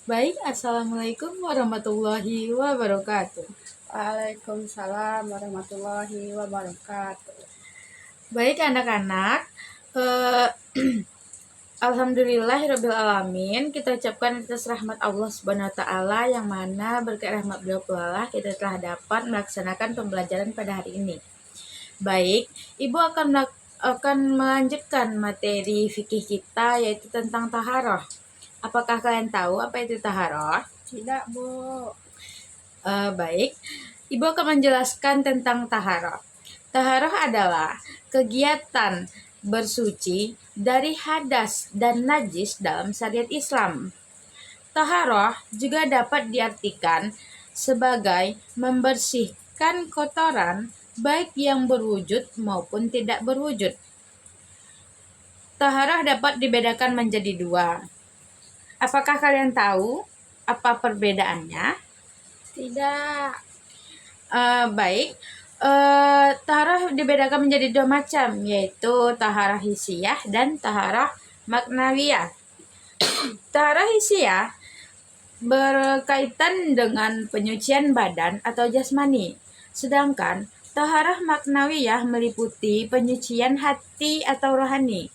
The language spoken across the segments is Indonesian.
Baik, Assalamualaikum warahmatullahi wabarakatuh. Waalaikumsalam warahmatullahi wabarakatuh. Baik anak-anak, eh, Alhamdulillahirabbil alamin. Kita ucapkan atas rahmat Allah Subhanahu wa taala yang mana berkat rahmat beliau pula kita telah dapat melaksanakan pembelajaran pada hari ini. Baik, Ibu akan melanjutkan materi fikih kita yaitu tentang taharah. Apakah kalian tahu apa itu taharah? Tidak, Bu. Baik, Ibu akan menjelaskan tentang taharah. Taharah adalah kegiatan bersuci dari hadas dan najis dalam syariat Islam. Taharah juga dapat diartikan sebagai membersihkan kotoran baik yang berwujud maupun tidak berwujud. Taharah dapat dibedakan menjadi dua. Apakah kalian tahu apa perbedaannya? Tidak. Baik, taharah dibedakan menjadi dua macam, yaitu taharah hissiyah dan taharah maknawiyah. Taharah hissiyah berkaitan dengan penyucian badan atau jasmani, sedangkan taharah maknawiyah meliputi penyucian hati atau rohani.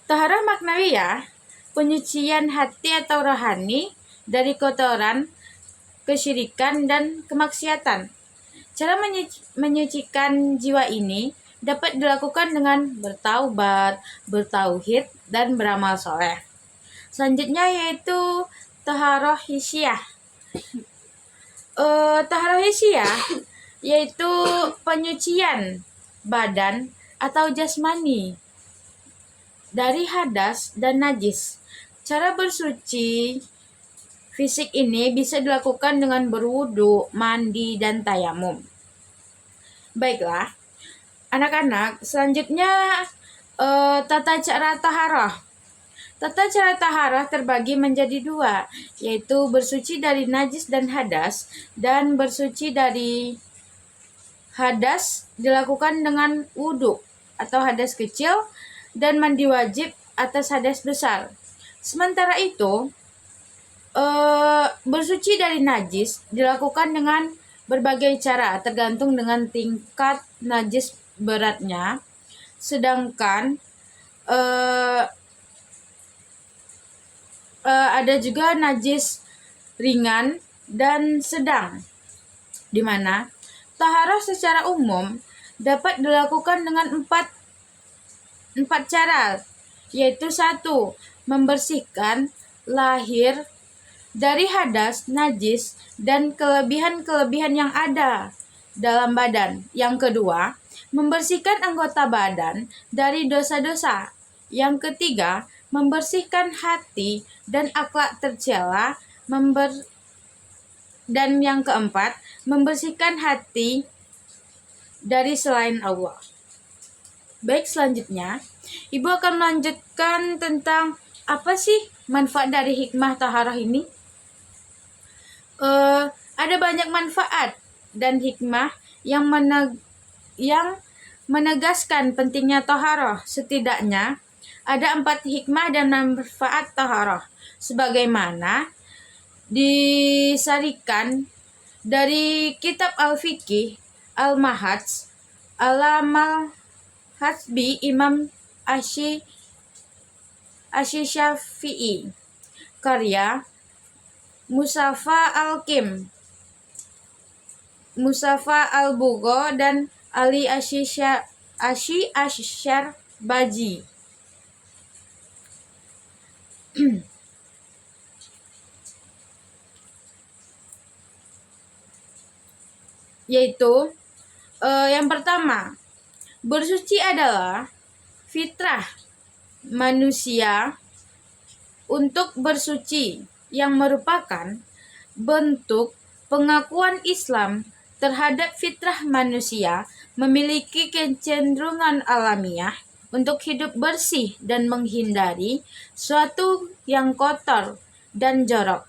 Taharah maknawiyah, penyucian hati atau rohani dari kotoran, kesyirikan, dan kemaksiatan. Cara menyucikan jiwa ini dapat dilakukan dengan bertaubat, bertauhid, dan beramal soleh. Selanjutnya yaitu taharah hissiyah. Taharah hissiyah yaitu penyucian badan atau jasmani dari hadas dan najis. Cara bersuci fisik ini bisa dilakukan dengan berwudu, mandi, dan tayamum. Baiklah, anak-anak, selanjutnya tata cara taharah. Tata cara taharah terbagi menjadi dua, yaitu bersuci dari najis dan hadas, dan bersuci dari hadas dilakukan dengan wudu atau hadas kecil, dan mandi wajib atas hadas besar. Sementara itu, bersuci dari najis dilakukan dengan berbagai cara tergantung dengan tingkat najis beratnya. Sedangkan ada juga najis ringan dan sedang, di mana taharah secara umum dapat dilakukan dengan empat cara, yaitu 1. Membersihkan lahir dari hadas, najis, dan kelebihan-kelebihan yang ada dalam badan. Yang kedua, membersihkan anggota badan dari dosa-dosa. Yang ketiga, membersihkan hati dan akhlak tercela. Dan yang keempat, membersihkan hati dari selain Allah. Baik, selanjutnya, Ibu akan melanjutkan tentang apa sih manfaat dari hikmah taharah ini. Ada banyak manfaat dan hikmah yang menegaskan pentingnya taharah. Setidaknya ada 4 hikmah dan manfaat taharah, sebagaimana disarikan dari kitab Al-Fiqih Al-Mahadz Alamal Hasbi Imam Asy-Syafi'i, karya Musafa Al-Kim, Musafa Al-Bugho, dan Ali Asy'arbaji. Yaitu yang pertama, bersuci adalah fitrah manusia untuk bersuci, yang merupakan bentuk pengakuan Islam terhadap fitrah manusia memiliki kecenderungan alamiah untuk hidup bersih dan menghindari suatu yang kotor dan jorok.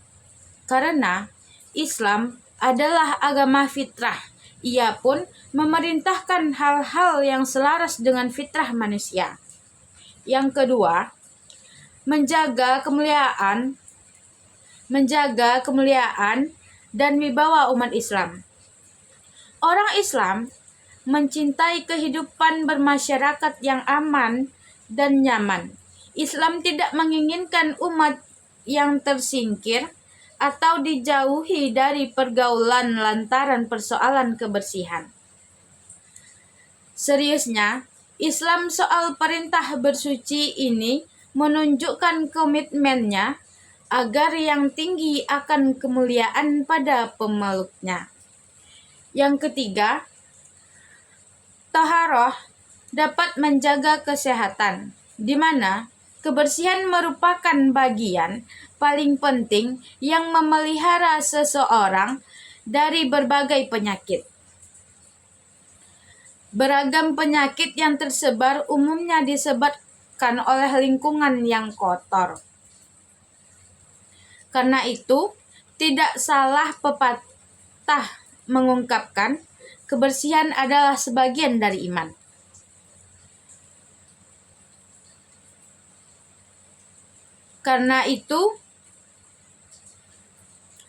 Karena Islam adalah agama fitrah, ia pun memerintahkan hal-hal yang selaras dengan fitrah manusia. Yang kedua, menjaga kemuliaan dan wibawa umat Islam. Orang Islam mencintai kehidupan bermasyarakat yang aman dan nyaman. Islam tidak menginginkan umat yang tersingkir atau dijauhi dari pergaulan lantaran persoalan kebersihan. Seriusnya, Islam soal perintah bersuci ini menunjukkan komitmennya agar yang tinggi akan kemuliaan pada pemeluknya. Yang ketiga, taharah dapat menjaga kesehatan, di mana kebersihan merupakan bagian paling penting yang memelihara seseorang dari berbagai penyakit. Beragam penyakit yang tersebar umumnya disebabkan oleh lingkungan yang kotor. Karena itu, tidak salah pepatah mengungkapkan kebersihan adalah sebagian dari iman. Karena itu,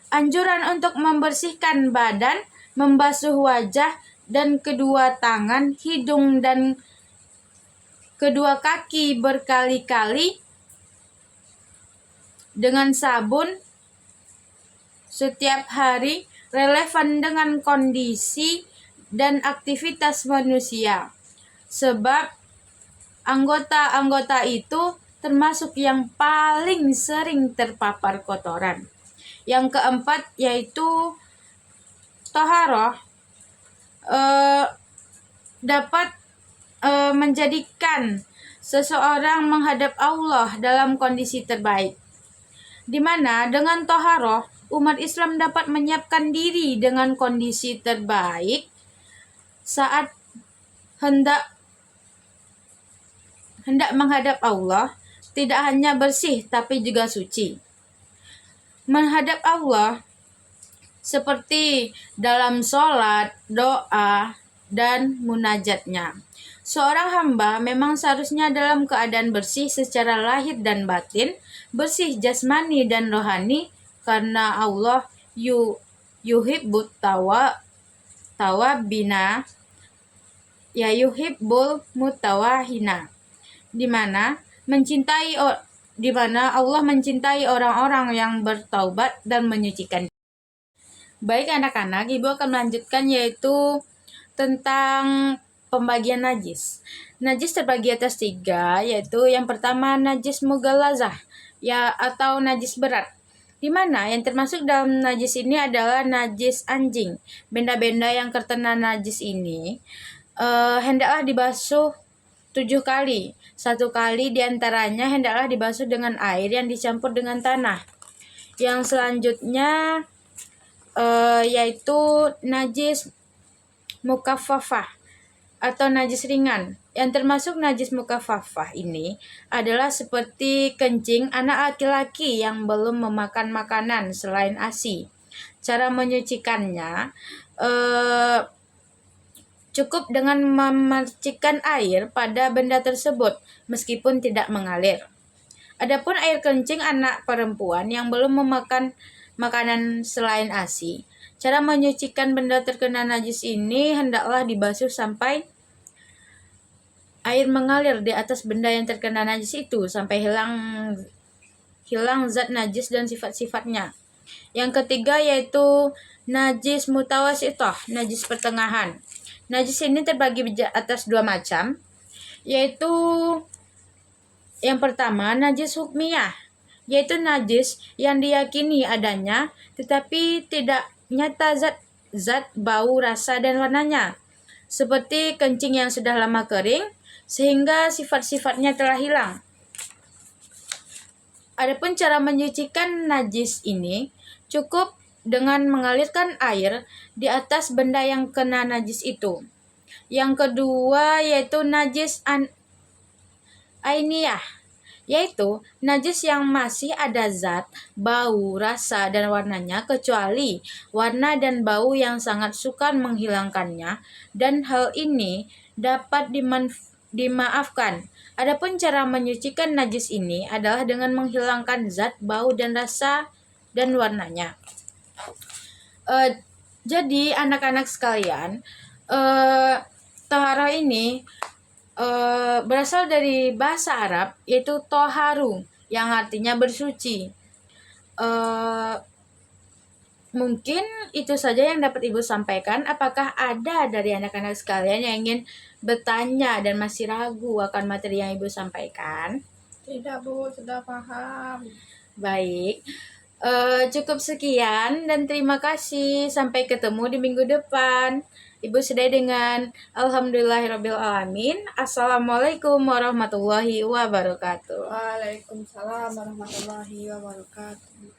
anjuran untuk membersihkan badan, membasuh wajah dan kedua tangan, hidung dan kedua kaki berkali-kali dengan sabun setiap hari relevan dengan kondisi dan aktivitas manusia, sebab anggota-anggota itu termasuk yang paling sering terpapar kotoran. Yang keempat yaitu taharah dapat menjadikan seseorang menghadap Allah dalam kondisi terbaik, di mana dengan taharah umat Islam dapat menyiapkan diri dengan kondisi terbaik saat hendak menghadap Allah, tidak hanya bersih tapi juga suci. Menghadap Allah seperti dalam sholat, doa, dan munajatnya. Seorang hamba memang seharusnya dalam keadaan bersih secara lahir dan batin, bersih jasmani dan rohani, karena Allah yuhibbut tawabina ya yuhibbul mutawahina, di mana Allah mencintai orang-orang yang bertaubat dan menyucikan. Baik anak-anak, Ibu akan melanjutkan yaitu tentang pembagian najis. Najis terbagi atas 3, yaitu yang pertama najis mughalazah ya atau najis berat, di mana yang termasuk dalam najis ini adalah najis anjing. Benda-benda yang terkena najis ini hendaklah dibasuh 7 kali. 1 kali diantaranya hendaklah dibasuh dengan air yang dicampur dengan tanah. Yang selanjutnya yaitu najis mukaffafah atau najis ringan. Yang termasuk najis mukaffafah ini adalah seperti kencing anak laki-laki yang belum memakan makanan selain ASI. Cara menyucikannya cukup dengan memercikkan air pada benda tersebut meskipun tidak mengalir. Adapun air kencing anak perempuan yang belum memakan makanan selain ASI, cara menyucikan benda terkena najis ini hendaklah dibasuh sampai air mengalir di atas benda yang terkena najis itu sampai hilang zat najis dan sifat-sifatnya. Yang ketiga yaitu najis mutawasithah, najis pertengahan. Najis ini terbagi atas 2 macam, yaitu yang pertama najis hukmiyah, yaitu najis yang diyakini adanya tetapi tidak nyata zat, bau, rasa, dan warnanya, seperti kencing yang sudah lama kering sehingga sifat-sifatnya telah hilang. Adapun cara menyucikan najis ini cukup dengan mengalirkan air di atas benda yang kena najis itu. Yang kedua yaitu najis ainiyah, yaitu najis yang masih ada zat, bau, rasa, dan warnanya kecuali warna dan bau yang sangat sukar menghilangkannya, dan hal ini dapat dimaafkan. Adapun cara menyucikan najis ini adalah dengan menghilangkan zat, bau, dan rasa dan warnanya. Jadi anak-anak sekalian, toharoh ini berasal dari bahasa Arab yaitu toharu yang artinya bersuci. Mungkin itu saja yang dapat Ibu sampaikan. Apakah ada dari anak-anak sekalian yang ingin bertanya dan masih ragu akan materi yang Ibu sampaikan? Tidak, Bu. Sudah paham. Baik, cukup sekian dan terima kasih. Sampai ketemu di minggu depan. Ibu sudah dengan alhamdulillahirrabbilalamin. Assalamualaikum warahmatullahi wabarakatuh. Waalaikumsalam warahmatullahi wabarakatuh.